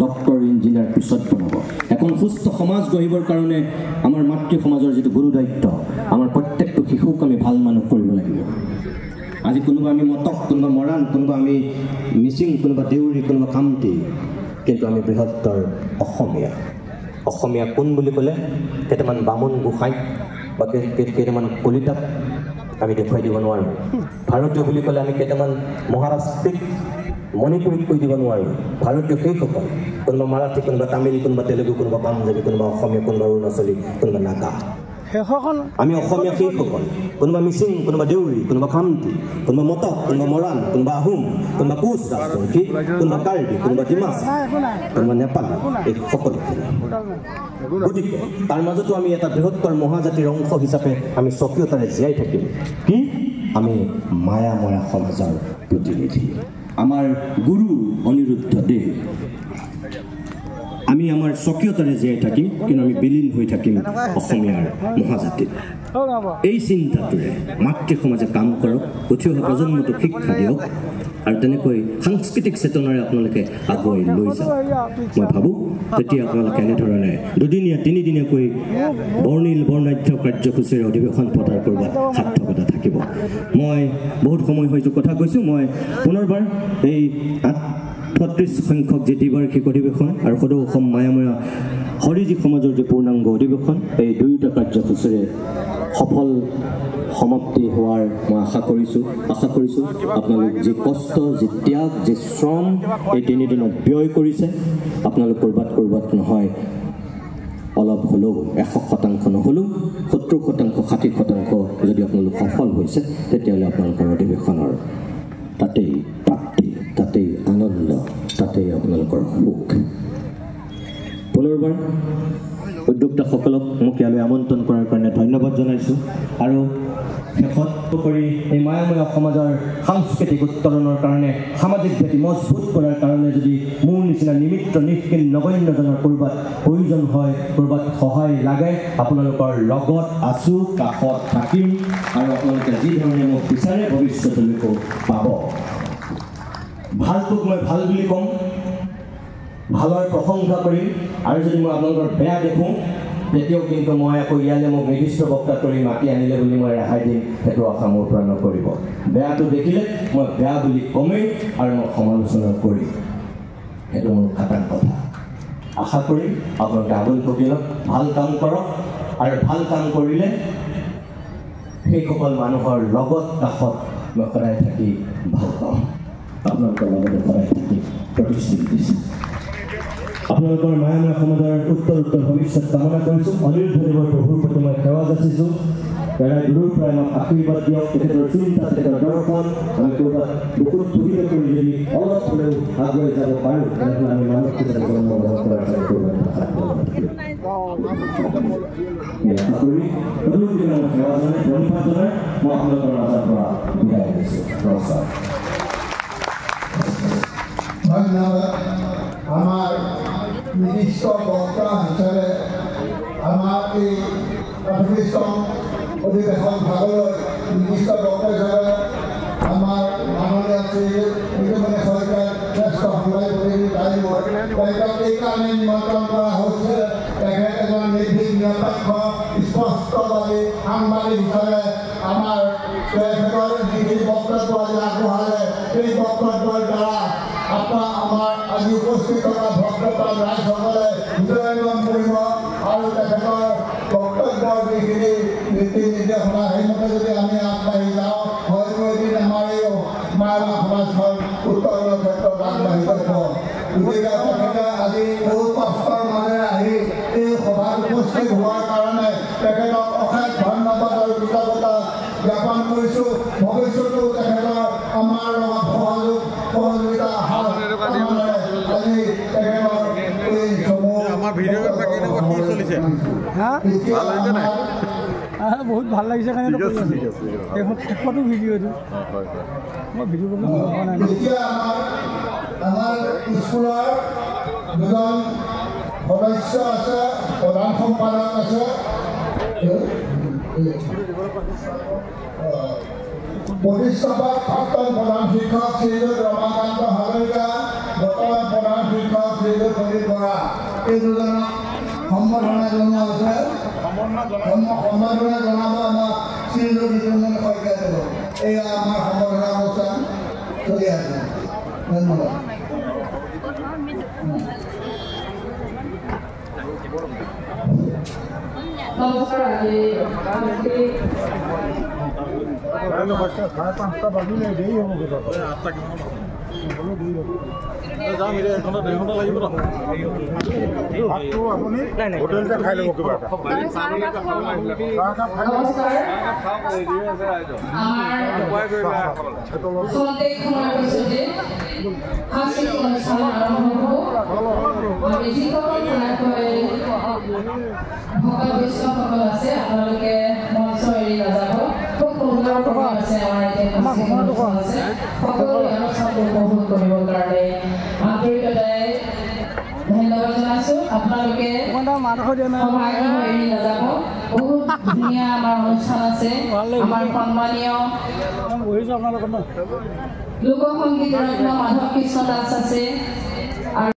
Doctor engineer পিছত বনাব এখন সুস্থ সমাজ গঢ়িবৰ কাৰণে আমাৰ মাতৃ সমাজৰ যিটো গুৰু দায়িত্ব আমাৰ প্ৰত্যেকটো শিশুক আমি ভাল মানুহ কৰিব লাগিব আজি কোনোবা আমি মটক কোনোবা মৰাণ কোনোবা আমি মিচিং কোনোবা দেউৰী কোনোবা কামতি কিন্তু আমি বৃহত্তৰ অসমীয়া কোন বুলি ক'লে কেইটামান বামুণ গোসাঁই বা কেইটামান কলিতাক আমি দেখুৱাই দিব নোৱাৰোঁ ভাৰতীয় বুলি ক'লে আমি কেইটামান মহাৰাষ্ট্ৰিক মণিপুৰীক কৈ দিব নোৱাৰোঁ ভাৰতীয় সেইসকল কোনোবা মাৰাঠী কোনোবা তামিল কোনোবা তেলেগু কোনোবা পাঞ্জাবী কোনোবা অসমীয়া কোনোবা অৰুণাচলী কোনোবা নাগা আমি অসমীয়া সেইসকল কোনোবা মিচিং কোনোবা দেউৰী কোনোবা খামতি কোনোবা মটক কোনোবা মৰাণ কোনোবা আহোম কোনোবা কোচ ৰাজবংশী কোনোবা কাৰ্বি কোনোবা ডিমাচা কোনোবা নেপালী এই সকলোখিনি গতিকে তাৰ মাজতো আমি এটা বৃহত্তৰ মহাজাতিৰ অংশ হিচাপে আমি স্বকীয়তাৰে জীয়াই থাকিম কি আমি মায়াময়া সমাজৰ প্ৰতিনিধি আমাৰ গুৰু অনিৰুদ্ধ দেৱ আমি আমাৰ স্বকীয়তাৰে জীয়াই থাকিম কিন্তু আমি বিলীন হৈ থাকিম অসমীয়াৰ মহাজাতিত এই চিন্তাটোৰে মাতৃ সমাজে কাম কৰক উঠি অহা প্ৰজন্মটোক শিক্ষা দিয়ক আৰু তেনেকৈ সাংস্কৃতিক চেতনাৰে আপোনালোকে আগুৱাই লৈ যাওক মই ভাবোঁ তেতিয়া আপোনালোকে এনেধৰণে দুদিনীয়া তিনিদিনীয়াকৈ বৰ্ণাঢ্য কাৰ্যসূচীৰে অধিৱেশন পতাৰ কৰবাত সাৰ্থকতা থাকিব মই বহুত সময় হয়তো কথা কৈছোঁ মই পুনৰবাৰ এই ৩৮ সংখ্যক যি দ্বিবাৰ্ষিক অধিৱেশন আৰু সদৌ অসম মায়াময়া হৰিজী সমাজৰ যি পূৰ্ণাংগ অধিৱেশন এই দুয়োটা কাৰ্যসূচীৰে সফল সমাপ্তি হোৱাৰ মই আশা কৰিছোঁ আপোনালোক যি কষ্ট যি ত্যাগ যি শ্ৰম এই তিনিদিনত ব্যয় কৰিছে আপোনালোক ক'ৰবাত নহয় অলপ হ'লেও ১০০% নহ'লেও ৭০% ৬০% যদি আপোনালোক সফল হৈছে তেতিয়াহ'লে আপোনালোকৰ অধিৱেশনৰ তাতেই প্ৰাপ্তি তাতেই আনন্দ তাতেই আপোনালোকৰ সুখ পুনৰবাৰ উদ্যোক্তাসকলক মোক ইয়ালৈ আমন্ত্ৰণ কৰাৰ কাৰণে ধন্যবাদ জনাইছোঁ আৰু শেষত কৰি এই মায়াময়া সমাজৰ সাংস্কৃতিক উত্তৰণৰ কাৰণে সামাজিক ভেটি মজবুত কৰাৰ কাৰণে যদি মোৰ নিচিনা নিমিত্ত নিষ্কিন নগণ্যজনৰ ক'ৰবাত প্ৰয়োজন হয় ক'ৰবাত সহায় লাগে আপোনালোকৰ লগত আছোঁ কাষত থাকিম আৰু আপোনালোকে যি ধৰণে মোক বিচাৰে ভৱিষ্যতলৈকো পাব ভালটোক মই ভাল বুলি ক'ম ভালৰ প্ৰশংসা কৰিম আৰু যদি মই আপোনালোকৰ বেয়া দেখোঁ তেতিয়াও কিন্তু মই আকৌ ইয়ালৈ মোক নিৰ্দিষ্ট বক্তা কৰি মাতি আনিলে বুলি মই ৰেহাই দিম সেইটো আশা মোৰ পৰা নকৰিব বেয়াটো দেখিলে মই বেয়া বুলি কমেই আৰু মই সমালোচনা কৰিম সেইটো মোৰ খাটাং কথা আশা কৰিম আপোনালোকে আগুন টকিলক ভাল কাম কৰক আৰু ভাল কাম কৰিলে সেইসকল মানুহৰ লগত কাষত মই সদায় থাকি ভাল পাওঁ আপোনালোকৰ লগতে সদায় থাকি প্ৰতিশ্ৰুতি দিছোঁ আপোনালোকৰ মায়াময়া সমাজৰ উত্তৰ ভৱিষ্যত কামনা কৰিছোঁ অনিৰুদ্ধ দেৱৰ প্ৰভুৰ প্ৰতি মই সেৱা যাচিছোঁ দূৰৰ পৰাই আমাক আশীৰ্বাদ দিয়ক তেখেতৰ চিন্তা তেখেতৰ দৰ্শন আমি ক'ৰবাত বুকুত সুবিধা কৰি যদি অলপ হ'লেও আগুৱাই যাব পাৰোঁ তেনেহ'লে আমি মানসিকতাৰে জন্মগ্ৰহণ কৰাৰ কাৰণে ক'ৰবাত আশা কৰি নতুন দিনৰ সেৱা জনাই ধন্যবাদ জনাই মই আপোনালোকৰ মাজৰ পৰা বিদায় দিছোঁ নমস্কাৰ ধন্যবাদ আমাৰ নিৰ্দিষ্ট বক্তা হিসাবে আমাৰ এই অধিবেশন ভাগলৈ নিৰ্দিষ্ট বক্তা হিসাবে আমাৰ মাননীয় শ্ৰী নীলমণি শইকীয়াৰ শ্ৰেষ্ঠ সহায় প্ৰতিনিধি তেখেতক এইকাৰণে নিমন্ত্ৰণ কৰা হৈছে তেখেত এজন নিৰ্ভীক নিৰপেক্ষ স্পষ্টবাদী সাংবাদিক হিচাপে আমাৰ তেখেতৰ যিখিনি বক্তব্য আজি আগবঢ়ালে সেই বক্তব্যৰ দ্বাৰা আমাৰ আজি উপস্থিত থকা ভক্তপ্ৰাণ ৰাইজসকলে হৃদয়ঙ্গম কৰিব আৰু তেখেতৰ বক্তব্যৰ যিখিনি নীতি নিৰ্দেশনা সেইমতে যদি আমি আগবাঢ়ি যাওঁ হয়তো এদিন আমাৰ এই মায়াময়া সমাজখন উত্তৰণৰ ক্ষেত্ৰত আগবাঢ়ি যাব গতিকে তেখেতে আজি বহু কষ্টৰ মাজেৰে আহি এই সভাত উপস্থিত হোৱাৰ কাৰণে তেখেতক অশেষ ধন্যবাদ আৰু কৃতজ্ঞতা জ্ঞাপন কৰিছোঁ ভৱিষ্যতো তেখেতৰ আমাৰ লগত সহযোগিতা আজি তেখেতৰ এই সমূহ বহুত ভাল লাগিছে কাৰণে শেষতো ভিডিঅ'টো মই ভিডিঅ' কৰিব পৰা নাই এতিয়া আমাৰ স্কুলৰ দুজন সদস্য আছে প্ৰধান সম্পাদক আছে প্ৰতিষ্ঠাপক প্ৰাক্তন প্ৰধান শিক্ষক শ্ৰীযুত ৰমাকান্ত হাজৰিকা বৰ্তমান প্ৰধান শিক্ষক শ্ৰীযুত বৰা এই দুজনক সম্বৰ্ধনা জনোৱা হৈছে। সম্বৰ্ধনা জনাব আমাৰ শ্ৰীযুত বিতুমণি শইকীয়াদেৱ। এয়া আমাৰ সম্বৰ্ধনা অনুষ্ঠান চলি আছে। ধন্যবাদ। নমস্কাৰ। আজি ভকত বৈষ্ণৱসকল আছে, আপোনালোকে মঞ্চ এৰি নাযাব। খুব সুন্দৰ প্ৰগ্ৰাম আছে আমাৰ এতিয়া আছে। সকলো অনুষ্ঠানটো উপভোগ কৰিবৰ কাৰণে আন্তৰিকতাৰে ধন্যবাদ জনাইছোঁ। আপোনালোকে এৰি নাযাব। বহুত ধুনীয়া আমাৰ অনুষ্ঠান আছে। আমাৰ সন্মানীয় লোকসংগীত ৰত্ন মাধৱ কৃষ্ণ দাস আছে।